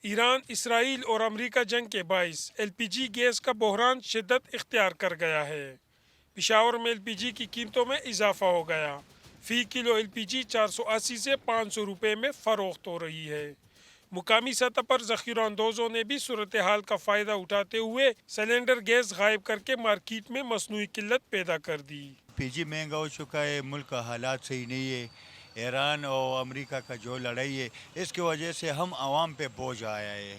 ایران، اسرائیل اور امریکہ جنگ کے باعث ایل پی جی گیس کا بحران شدت اختیار کر گیا ہے۔ پشاور میں ایل پی جی کی قیمتوں میں اضافہ ہو گیا۔ فی کلو ایل پی جی 480 سے 500 روپے میں فروخت ہو رہی ہے۔ مقامی سطح پر ذخیرہ اندوزوں نے بھی صورتحال کا فائدہ اٹھاتے ہوئے سلنڈر گیس غائب کر کے مارکیٹ میں مصنوعی قلت پیدا کر دی۔ پی جی مہنگا ہو چکا ہے، ملک کا حالات صحیح نہیں ہے۔ ایران اور امریکہ کا جو لڑائی ہے اس کی وجہ سے ہم عوام پہ بوجھ آیا ہے۔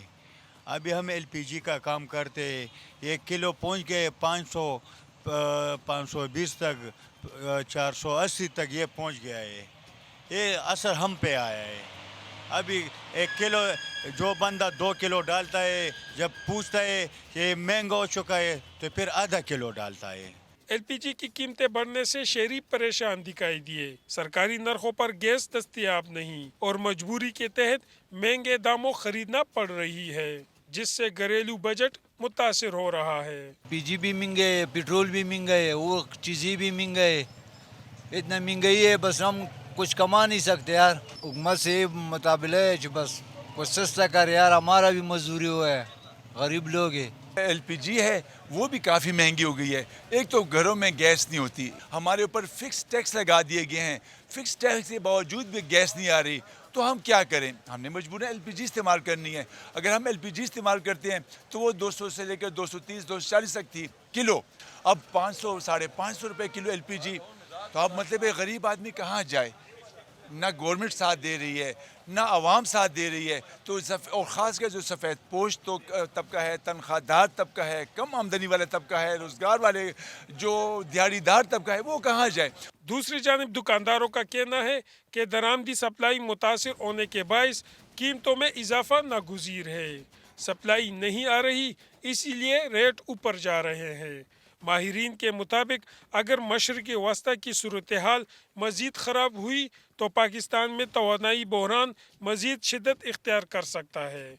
ابھی ہم ایل پی جی کا کام کرتے ہیں، 1 کلو پہنچ گئے 500 520 تک، 480 تک یہ پہنچ گیا ہے۔ یہ اثر ہم پہ آیا ہے۔ ابھی 1 کلو جو بندہ 2 کلو ڈالتا ہے، جب پوچھتا ہے کہ مہنگا ہو چکا ہے تو پھر ½ کلو ڈالتا ہے۔ ایل پی جی کی قیمتیں بڑھنے سے شہری پریشان دکھائی دیے۔ سرکاری نرخوں پر گیس دستیاب نہیں اور مجبوری کے تحت مہنگے داموں خریدنا پڑ رہی ہے، جس سے گھریلو بجٹ متاثر ہو رہا ہے۔ پی جی بھی مہنگے ہے، پیٹرول بھی مہنگا ہے، وہ چیزیں بھی مہنگا ہے۔ اتنا مہنگائی ہے، بس ہم کچھ کما نہیں سکتے یار۔ حکومت سے مطابلہ ہے جو بس کچھ سستا کر یار، ہمارا بھی مزدوری ہوا ہے، غریب لوگ ہیں۔ ایل پی جی ہے وہ بھی کافی مہنگی ہو گئی ہے۔ ایک تو گھروں میں گیس نہیں ہوتی، ہمارے اوپر فکس ٹیکس لگا دیے گئے ہیں، فکس ٹیکس کے باوجود بھی گیس نہیں آ رہی، تو ہم کیا کریں؟ ہم نے مجبوراً ایل پی جی استعمال کرنی ہے۔ اگر ہم ایل پی جی استعمال کرتے ہیں تو وہ 200 سے لے کر 230 240 تک تھی کلو، اب 500 550 روپے کلو ایل پی جی، تو اب مطلب ہے غریب آدمی کہاں جائے؟ نہ گورنمنٹ ساتھ دے رہی ہے، نہ عوام ساتھ دے رہی ہے، تو اور خاص کر جو سفید پوش تو طبقہ ہے، تنخواہ دار طبقہ ہے، کم آمدنی والا طبقہ ہے، روزگار والے جو دیہڑی دار طبقہ ہے، وہ کہاں جائے؟ دوسری جانب دکانداروں کا کہنا ہے کہ درآمدی سپلائی متاثر ہونے کے باعث قیمتوں میں اضافہ ناگزیر ہے۔ سپلائی نہیں آ رہی، اسی لیے ریٹ اوپر جا رہے ہیں۔ ماہرین کے مطابق اگر مشرق وسطی کی صورتحال مزید خراب ہوئی تو پاکستان میں توانائی بحران مزید شدت اختیار کر سکتا ہے۔